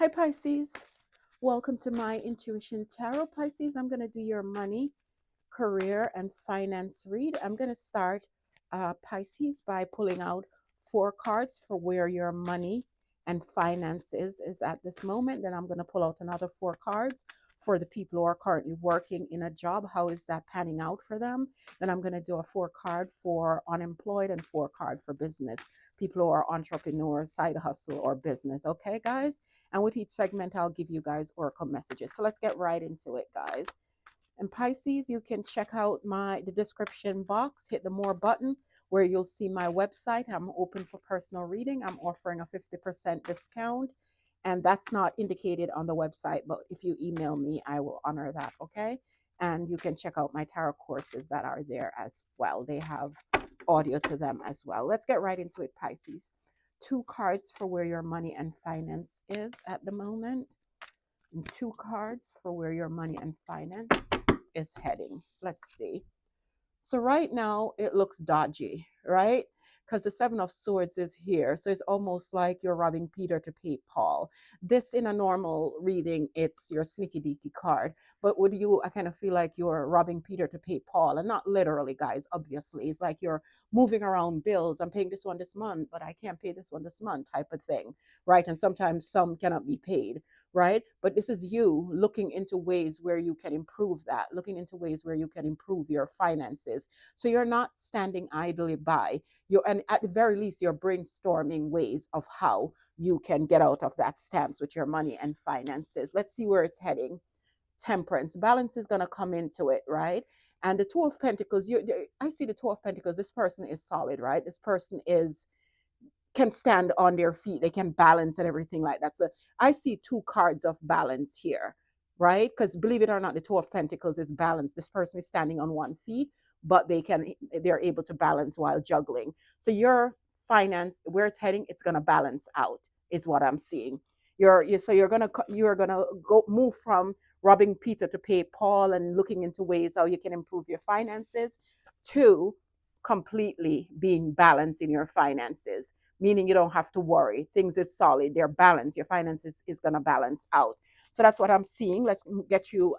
Hi, Pisces. Welcome to my Intuition Tarot. Pisces, I'm going to do your money, career, and finance read. I'm going to start, Pisces, by pulling out 4 cards for where your money and finances is at this moment. Then I'm going to pull out another 4 cards for the people who are currently working in a job. How is that panning out for them? Then I'm going to do a 4 card for unemployed and 4 card for business, people who are entrepreneurs, side hustle, or business. Okay, guys? And with each segment, I'll give you guys oracle messages. So let's get right into it, guys. And Pisces, you can check out the description box, hit the more button where you'll see my website. I'm open for personal reading. I'm offering a 50% discount. And that's not indicated on the website, but if you email me, I will honor that, okay? And you can check out my tarot courses that are there as well. They have audio to them as well. Let's get right into it, Pisces. 2 cards for where your money and finance is at the moment, and 2 cards for where your money and finance is heading. Let's see. So right now it looks dodgy, right? Because the 7 of Swords is here. So it's almost like you're robbing Peter to pay Paul. This, in a normal reading, it's your sneaky deaky card. But with you, I kind of feel like you're robbing Peter to pay Paul. And not literally, guys, obviously. It's like you're moving around bills. I'm paying this one this month, but I can't pay this one this month type of thing, right? And sometimes some cannot be paid, right? But this is you looking into ways where you can improve that, looking into ways where you can improve your finances. So you're not standing idly by. And at the very least, you're brainstorming ways of how you can get out of that stance with your money and finances. Let's see where it's heading. Temperance, balance is going to come into it, right? And the Two of Pentacles, I see the Two of Pentacles. This person is solid, right? This person can stand on their feet, they can balance and everything like that. So I see 2 cards of balance here, right? Because believe it or not, the Two of Pentacles is balance. This person is standing on one feet, but they're able to balance while juggling. So your finance, where it's heading, it's going to balance out, is what I'm seeing. You're gonna go move from robbing Peter to pay Paul and looking into ways how you can improve your finances to completely being balanced in your finances, meaning you don't have to worry. Things is solid, they're balanced. Your finances is going to balance out. So that's what I'm seeing. Let's get you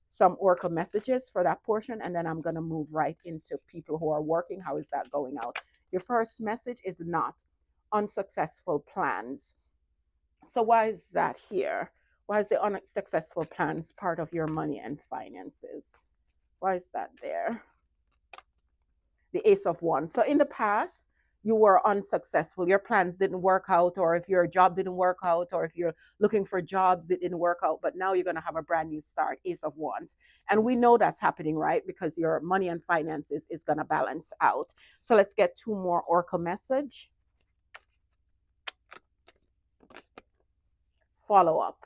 some oracle messages for that portion, and then I'm going to move right into people who are working. How is that going out? Your first message is not unsuccessful plans. So why is that here? Why is the unsuccessful plans part of your money and finances? Why is that there? The Ace of Wands. So in the past, you were unsuccessful. Your plans didn't work out, or if your job didn't work out, or if you're looking for jobs, it didn't work out. But now you're going to have a brand new start, Ace of Wands. And we know that's happening, right? Because your money and finances is going to balance out. So let's get 2 more oracle message. Follow up.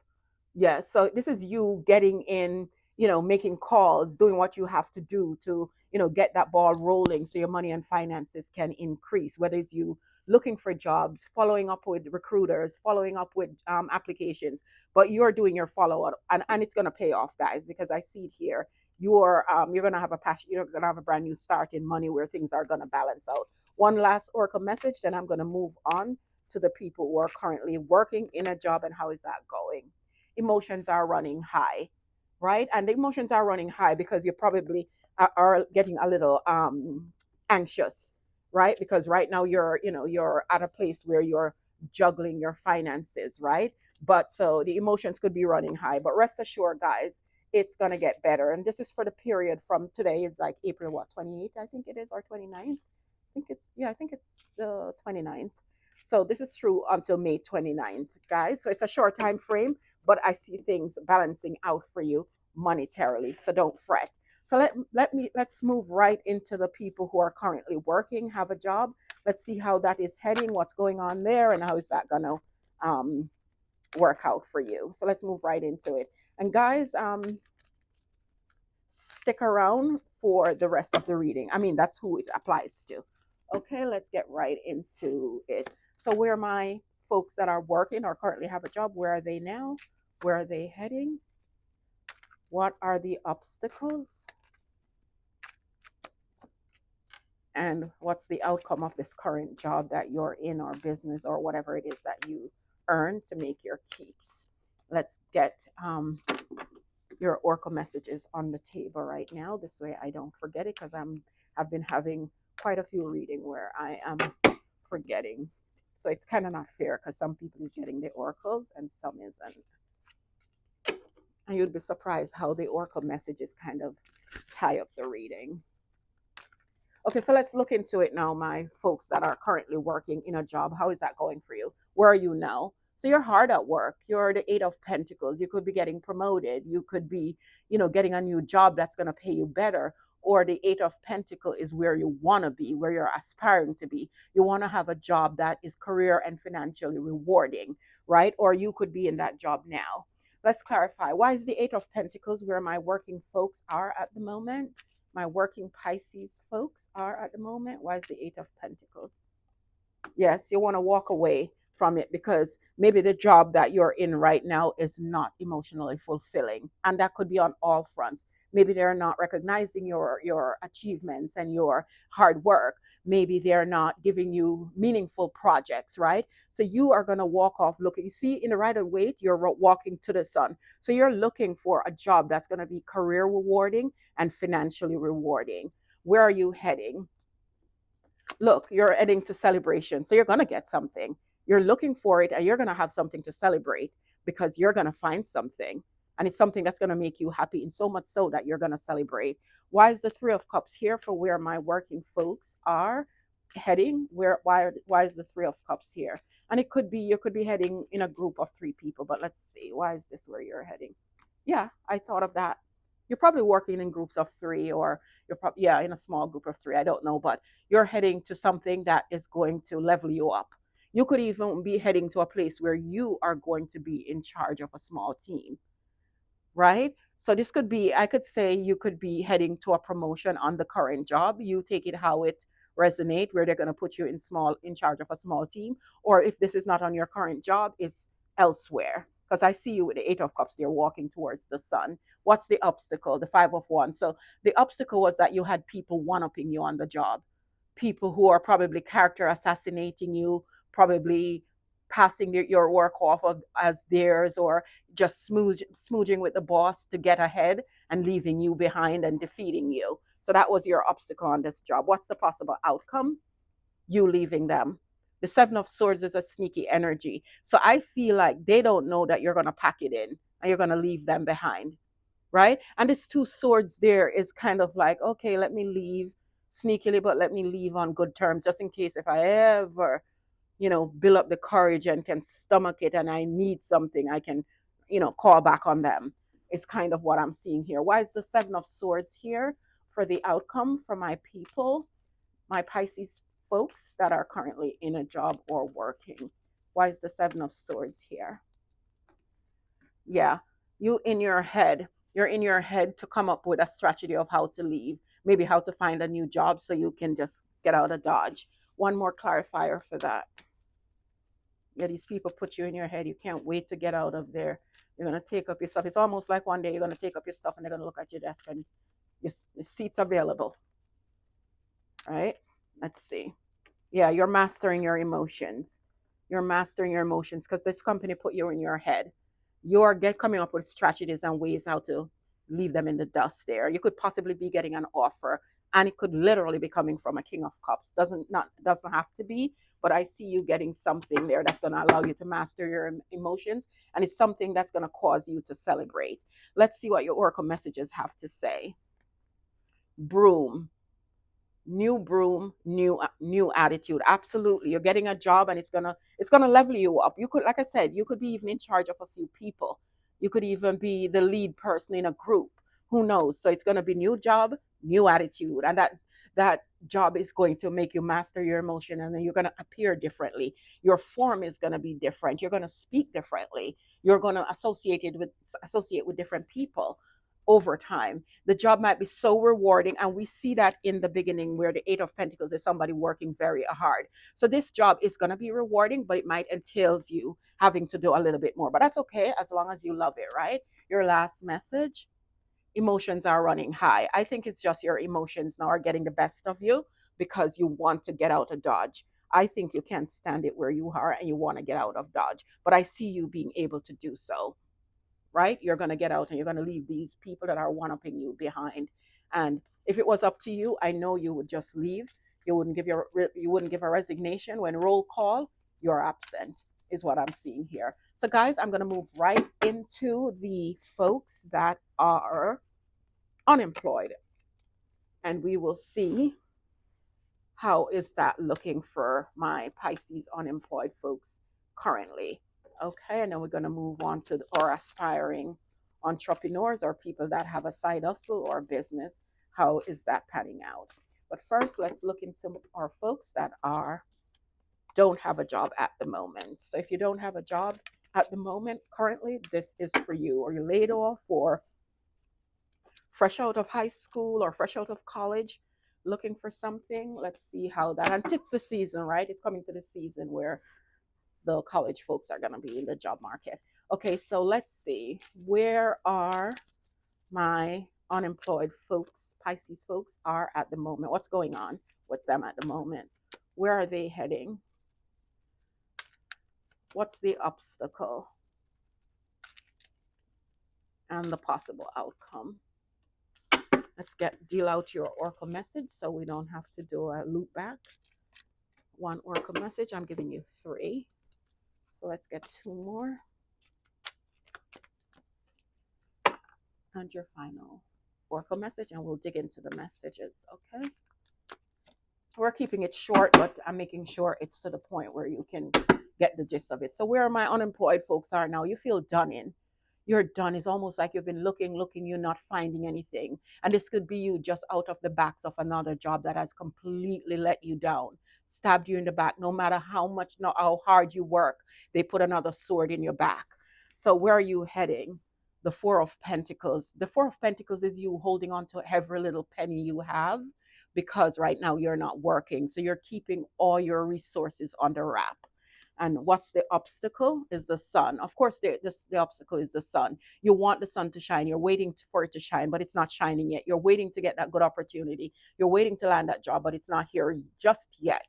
Yes. So this is you getting in, making calls, doing what you have to do to, get that ball rolling so your money and finances can increase, whether it's you looking for jobs, following up with recruiters, following up with applications, but you're doing your follow up, and it's going to pay off, guys, because I see it here. You're going to have you're going to have a brand new start in money where things are going to balance out. One last oracle message, then I'm going to move on to the people who are currently working in a job, and how is that going? Emotions are running high, right? And the emotions are running high because you probably are getting a little anxious, right? Because right now you're at a place where you're juggling your finances, right? But so the emotions could be running high, but rest assured, guys, it's going to get better. And this is for the period from today. It's like April, what, 28th, I think it is, or 29th. I think it's the 29th. So this is true until May 29th, guys. So it's a short time frame, but I see things balancing out for you monetarily. So don't fret. So let's move right into the people who are currently working, have a job. Let's see how that is heading, what's going on there, and how is that gonna work out for you. So let's move right into it. And guys, stick around for the rest of the reading. I mean, that's who it applies to. Okay, let's get right into it. So where my folks that are working or currently have a job, where are they now? Where are they heading? What are the obstacles? And what's the outcome of this current job that you're in, or business, or whatever it is that you earn to make your keeps. Let's get your oracle messages on the table right now. This way I don't forget it, because I've been having quite a few reading where I am forgetting. So it's kind of not fair, because some people is getting the oracles and some isn't. And you'd be surprised how the oracle messages kind of tie up the reading. Okay, so let's look into it now, my folks that are currently working in a job. How is that going for you? Where are you now? So you're hard at work. You're the Eight of Pentacles. You could be getting promoted. You could be, getting a new job that's going to pay you better. Or the Eight of Pentacles is where you want to be, where you're aspiring to be. You want to have a job that is career and financially rewarding, right? Or you could be in that job now. Let's clarify. Why is the Eight of Pentacles where my working folks are at the moment? My working Pisces folks are at the moment. Why is the Eight of Pentacles? Yes, you want to walk away from it, because maybe the job that you're in right now is not emotionally fulfilling, and that could be on all fronts. Maybe they're not recognizing your achievements and your hard work. Maybe they're not giving you meaningful projects, right? So you are going to walk off looking. See, in the Rider Waite, you're walking to the sun. So you're looking for a job that's going to be career rewarding and financially rewarding. Where are you heading? Look, you're heading to celebration. So you're going to get something. You're looking for it, and you're going to have something to celebrate, because you're going to find something. And it's something that's going to make you happy, and so much so that you're going to celebrate. Why is the Three of Cups here for where my working folks are heading? Why is the Three of Cups here? And it could be, you could be heading in a group of 3 people, but let's see. Why is this where you're heading? Yeah, I thought of that. You're probably working in groups of 3, or you're probably, yeah, in a small group of 3. I don't know, but you're heading to something that is going to level you up. You could even be heading to a place where you are going to be in charge of a small team, right? So this could be, I could say you could be heading to a promotion on the current job. You take it how it resonate, where they're going to put you in charge of a small team. Or if this is not on your current job, it's elsewhere. Because I see you with the Eight of Cups, they're walking towards the sun. What's the obstacle? The Five of Wands. So the obstacle was that you had people one-upping you on the job. People who are probably character assassinating you, probably passing your work off as theirs, or just smooching with the boss to get ahead and leaving you behind and defeating you. So that was your obstacle on this job. What's the possible outcome? You leaving them. The Seven of Swords is a sneaky energy. So I feel like they don't know that you're going to pack it in and you're going to leave them behind, right? And this Two Swords there is kind of like, okay, let me leave sneakily, but let me leave on good terms, just in case if I ever, build up the courage and can stomach it and I need something, I can, call back on them. It's kind of what I'm seeing here. Why is the Seven of Swords here for the outcome for my people, my Pisces folks that are currently in a job or working? Why is the Seven of Swords here? Yeah, you're in your head to come up with a strategy of how to leave, maybe how to find a new job so you can just get out of Dodge. One more clarifier for that. Yeah, these people put you in your head. You can't wait to get out of there. You're going to take up your stuff. It's almost like one day you're going to take up your stuff and they're going to look at your desk and your seat's available. Right? Let's see. Yeah, you're mastering your emotions. You're mastering your emotions because this company put you in your head. You're coming up with strategies and ways how to leave them in the dust there. You could possibly be getting an offer, and it could literally be coming from a King of Cups. Doesn't have to be, but I see you getting something there that's going to allow you to master your emotions, and it's something that's going to cause you to celebrate. Let's see what your oracle messages have to say. Broom. New broom, new attitude. Absolutely, you're getting a job and it's gonna level you up. You could, like I said, you could be even in charge of a few people. You could even be the lead person in a group. Who knows? So it's gonna be new job, new attitude, and that job is going to make you master your emotion, and then you're going to appear differently. Your form is going to be different. You're going to speak differently. You're going to associate with different people over time. The job might be so rewarding, and we see that in the beginning where the Eight of Pentacles is somebody working very hard. So this job is going to be rewarding, but it might entails you having to do a little bit more, but that's okay as long as you love it, right? Your last message. Emotions are running high. I think it's just your emotions now are getting the best of you because you want to get out of Dodge. I think you can't stand it where you are and you want to get out of Dodge. But I see you being able to do so, right? You're going to get out and you're going to leave these people that are one upping you behind. And if it was up to you, I know you would just leave. You wouldn't give a resignation when roll call. You're absent, is what I'm seeing here. So, guys, I'm going to move right into the folks that are unemployed, and we will see how is that looking for my Pisces unemployed folks currently. Okay, and then we're going to move on to our aspiring entrepreneurs or people that have a side hustle or business. How is that panning out? But first, let's look into our folks that are don't have a job at the moment. So if you don't have a job at the moment currently, this is for you. Or you're laid off, or fresh out of high school or fresh out of college looking for something. Let's see how that, and it's the season, right? It's coming to the season where the college folks are going to be in the job market. Okay, so let's see, where are my unemployed folks, Pisces folks, are at the moment? What's going on with them at the moment? Where are they heading? What's the obstacle and the possible outcome? Let's deal out your oracle message so we don't have to do a loop back. One oracle message. I'm giving you 3. So let's get 2 more. And your final oracle message, and we'll dig into the messages, okay? We're keeping it short, but I'm making sure it's to the point where you can get the gist of it. So where my unemployed folks are now, you feel done in. You're done. It's almost like you've been looking, you're not finding anything. And this could be you just out of the backs of another job that has completely let you down, stabbed you in the back. No matter how much, no, how hard you work, they put another sword in your back. So where are you heading? The 4 of Pentacles. The 4 of Pentacles is you holding on to every little penny you have because right now you're not working. So you're keeping all your resources under wrap. And what's the obstacle is the sun. Of course, the obstacle is the sun. You want the sun to shine. You're waiting for it to shine, but it's not shining yet. You're waiting to get that good opportunity. You're waiting to land that job, but it's not here just yet.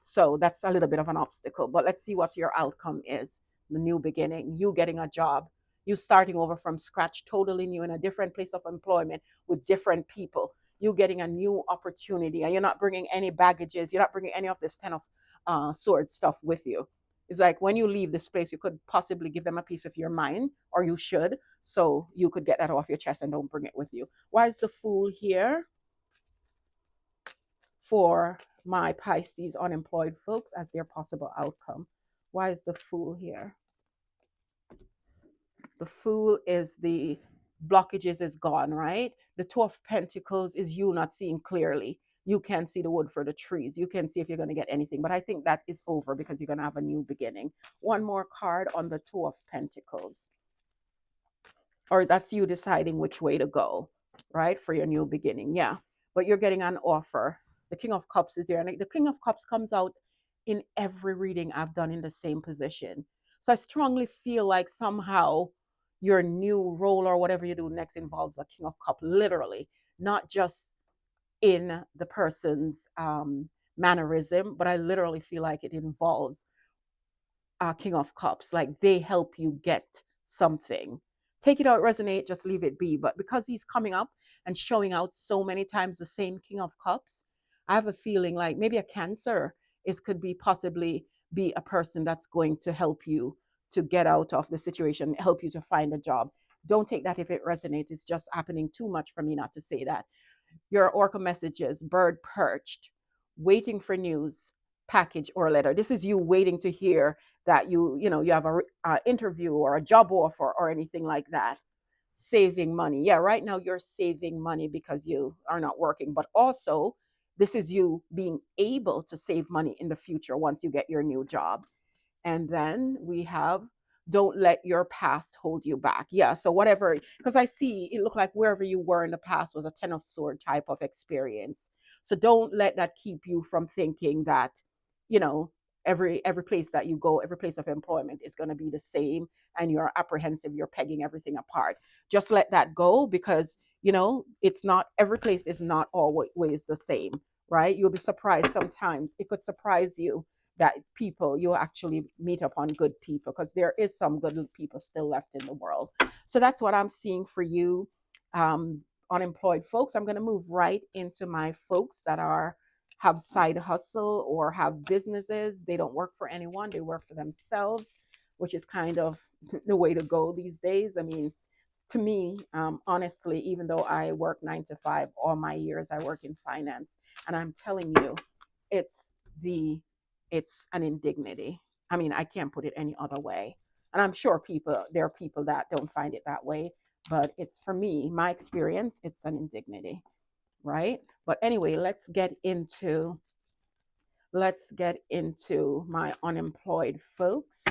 So that's a little bit of an obstacle. But let's see what your outcome is. The new beginning, you getting a job, you starting over from scratch, totally new in a different place of employment with different people. You getting a new opportunity, and you're not bringing any baggages. You're not bringing any of this 10 of sword stuff with you. It's like when you leave this place, you could possibly give them a piece of your mind, or you should, so you could get that off your chest and don't bring it with you. Why is the Fool here for my Pisces unemployed folks as their possible outcome? Why is the Fool here? The Fool is the blockages is gone, right? The 2 of Pentacles is you not seeing clearly. You can't see the wood for the trees. You can see if you're going to get anything. But I think that is over because you're going to have a new beginning. One more card on the 2 of Pentacles. Or that's you deciding which way to go, right? For your new beginning. Yeah. But you're getting an offer. The King of Cups is here. And the King of Cups comes out in every reading I've done in the same position. So I strongly feel like somehow your new role or whatever you do next involves a King of Cups, literally, not just in the person's mannerism, but I literally feel like it involves King of Cups. Like they help you get something. Take it out, resonate, just leave it be. But because he's coming up and showing out so many times the same King of Cups, I have a feeling like maybe a Cancer is could be possibly be a person that's going to help you to get out of the situation, help you to find a job. Don't take that if it resonates. It's just happening too much for me not to say that. Your oracle messages, bird perched, waiting for news, package or letter. This is you waiting to hear that you have a interview or a job offer or anything like that. Saving money. Yeah, right now you're saving money because you are not working, but also this is you being able to save money in the future once you get your new job. And then we have don't let your past hold you back. Yeah, so whatever, because I see it looked like wherever you were in the past was a 10 of sword type of experience. So don't let that keep you from thinking that, you know, every place that you go, every place of employment is going to be the same, and you're apprehensive, you're pegging everything apart. Just let that go, because it's not, every place is not always the same, right? You'll be surprised sometimes. It could surprise you that people, you actually meet upon good people, because there is some good people still left in the world. So that's what I'm seeing for you, um, unemployed folks. I'm going to move right into my folks that are have side hustle or have businesses. They don't work for anyone, they work for themselves, which is kind of the way to go these days. I mean, to me, honestly, even though I work 9 to 5 all my years, I work in finance, and I'm telling you, it's the it's an indignity. I mean, I can't put it any other way. And I'm sure there are people that don't find it that way, but it's, for me, my experience, it's an indignity, right? But anyway, let's get into my unemployed folks.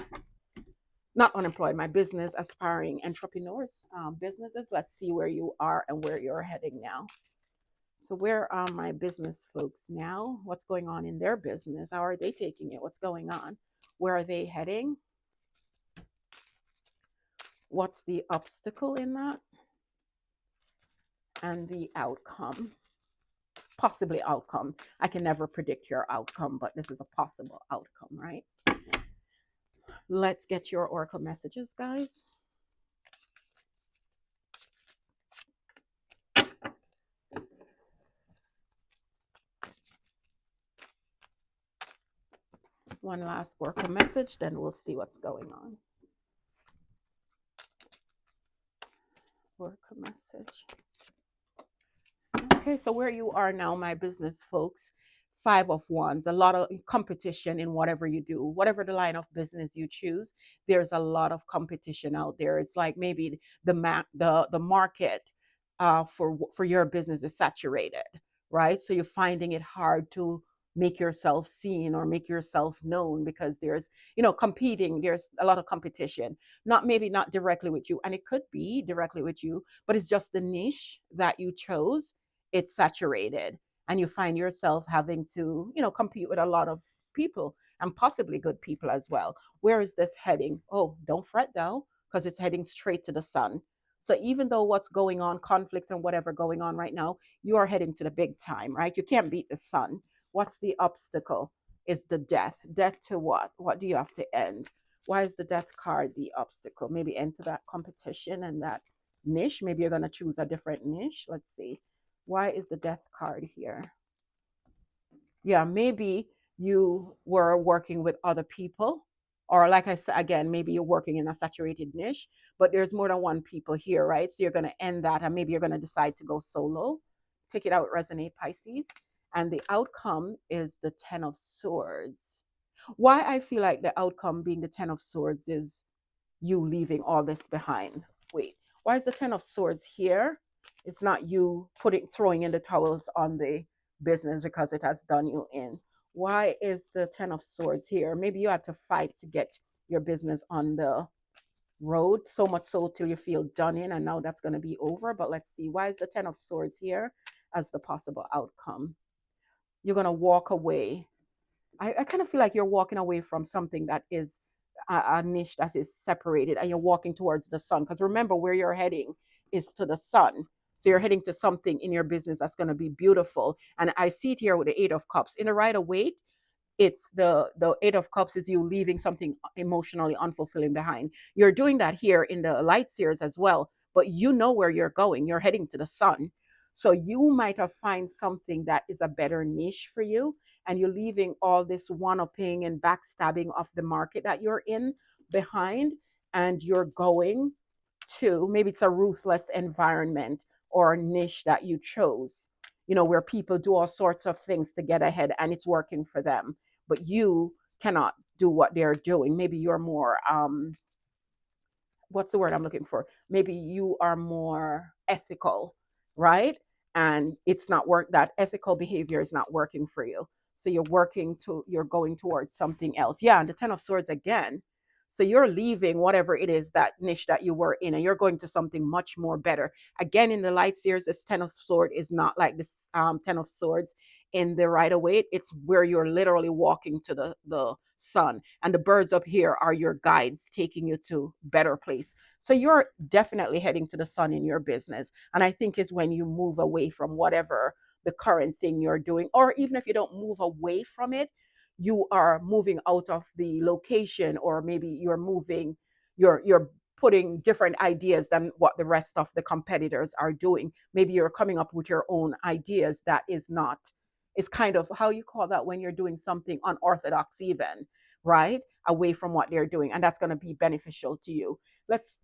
Not unemployed, my business aspiring entrepreneurs, businesses. Let's see where you are and where you're heading now. So where are my business folks now? What's going on in their business? How are they taking it? What's going on? Where are they heading? What's the obstacle in that? And the outcome. Possibly outcome. I can never predict your outcome, but this is a possible outcome, right? Let's get your oracle messages, guys. One last oracle message, then we'll see what's going on. Oracle message. Okay, so where you are now, my business folks, 5 of Wands, a lot of competition in whatever you do, whatever the line of business you choose. There's a lot of competition out there. It's like maybe the market for your business is saturated, right? So you're finding it hard to make yourself seen or make yourself known, because there's, competing. There's a lot of competition. Not directly with you, and it could be directly with you, but it's just the niche that you chose, it's saturated, and you find yourself having to, compete with a lot of people, and possibly good people as well. Where is this heading? Oh, don't fret though, because it's heading straight to the sun. So even though what's going on, conflicts and whatever going on right now, you are heading to the big time, right? You can't beat the sun. What's the obstacle? Is the death. Death to what? What do you have to end? Why is the death card the obstacle? Maybe enter that competition and that niche. Maybe you're going to choose a different niche. Let's see. Why is the death card here? Yeah, maybe you were working with other people, or like I said again, maybe you're working in a saturated niche, but there's more than one people here, right? So you're going to end that, and maybe you're going to decide to go solo. Take it out, resonate, Pisces. And the outcome is the 10 of Swords. Why I feel like the outcome being the 10 of Swords is you leaving all this behind. Wait, why is the 10 of Swords here? It's not you throwing in the towels on the business because it has done you in. Why is the 10 of Swords here? Maybe you had to fight to get your business on the road, so much so till you feel done in, and now that's going to be over. But let's see, why is the 10 of Swords here as the possible outcome? You're going to walk away. I kind of feel like you're walking away from something that is a niche that is separated, and you're walking towards the sun. Because remember, where you're heading is to the sun. So you're heading to something in your business that's going to be beautiful. And I see it here with the 8 of Cups. In the Rider-Waite, it's the 8 of Cups is you leaving something emotionally unfulfilling behind. You're doing that here in the Light Seers as well, but you know where you're going. You're heading to the sun. So you might have find something that is a better niche for you, and you're leaving all this one-upping and backstabbing of the market that you're in behind, and you're going to, maybe it's a ruthless environment or niche that you chose, where people do all sorts of things to get ahead and it's working for them, but you cannot do what they're doing. Maybe you're more what's the word I'm looking for? Maybe you are more ethical, right? And it's not that ethical behavior is not working for you. So you're going towards something else. Yeah, and the 10 of Swords again. So you're leaving whatever it is, that niche that you were in, and you're going to something much more better. Again, in the Light Seers, this 10 of Swords is not like this 10 of Swords in the Rider-Waite. It's where you're literally walking to the sun, and the birds up here are your guides taking you to better place. So you're definitely heading to the sun in your business, and I think is when you move away from whatever the current thing you're doing, or even if you don't move away from it, you are moving out of the location, or maybe you're moving, you're putting different ideas than what the rest of the competitors are doing. Maybe you're coming up with your own ideas that is not, is kind of, how you call that, when you're doing something unorthodox even, right? Away from what they're doing. And that's going to be beneficial to you. Let's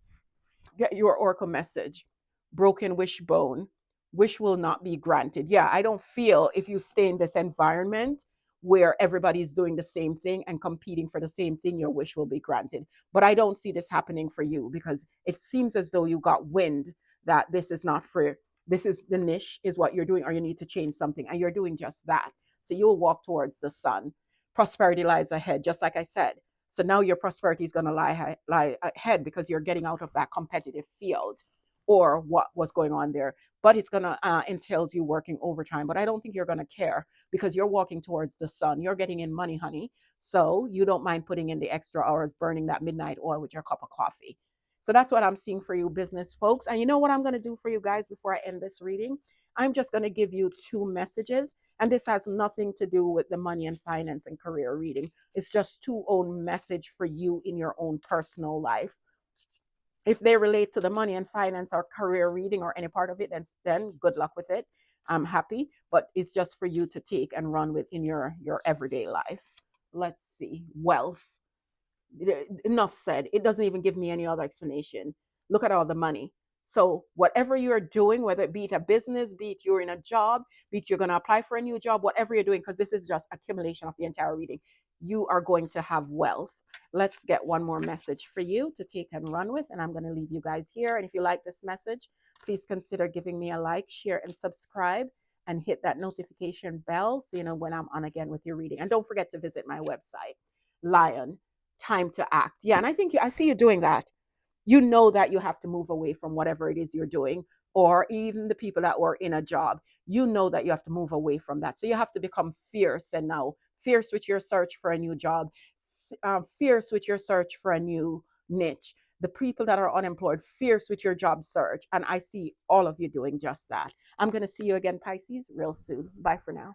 get your oracle message. Broken wishbone. Wish will not be granted. Yeah, I don't feel, if you stay in this environment where everybody's doing the same thing and competing for the same thing, your wish will be granted. But I don't see this happening for you, because it seems as though you got wind that this is not for, this is the niche, is what you're doing, or you need to change something, and you're doing just that. So you'll walk towards the sun. Prosperity lies ahead, just like I said. So now your prosperity is going to lie ahead, because you're getting out of that competitive field, or what was going on there. But it's going to entails you working overtime. But I don't think you're going to care, because you're walking towards the sun. You're getting in money, honey. So you don't mind putting in the extra hours, burning that midnight oil with your cup of coffee. So that's what I'm seeing for you, business folks. And you know what I'm going to do for you guys before I end this reading? I'm just going to give you two messages. And this has nothing to do with the money and finance and career reading. It's just two own message for you in your own personal life. If they relate to the money and finance or career reading or any part of it, then good luck with it. I'm happy, but it's just for you to take and run with in your everyday life. Let's see. Wealth. Enough said. It doesn't even give me any other explanation. Look at all the money. So whatever you're doing, whether it be it a business, be it you're in a job, be it you're going to apply for a new job, whatever you're doing, because this is just accumulation of the entire reading, you are going to have wealth. Let's get one more message for you to take and run with, and I'm going to leave you guys here. And if you like this message, please consider giving me a like, share, and subscribe, and hit that notification bell so you know when I'm on again with your reading. And don't forget to visit my website, Lion. Time to act. Yeah, and I think I see you doing that. You know that you have to move away from whatever it is you're doing, or even the people that were in a job. You know that you have to move away from that. So you have to become fierce, and now fierce with your search for a new job, fierce with your search for a new niche. The people that are unemployed, fierce with your job search. And I see all of you doing just that. I'm going to see you again, Pisces, real soon. Bye for now.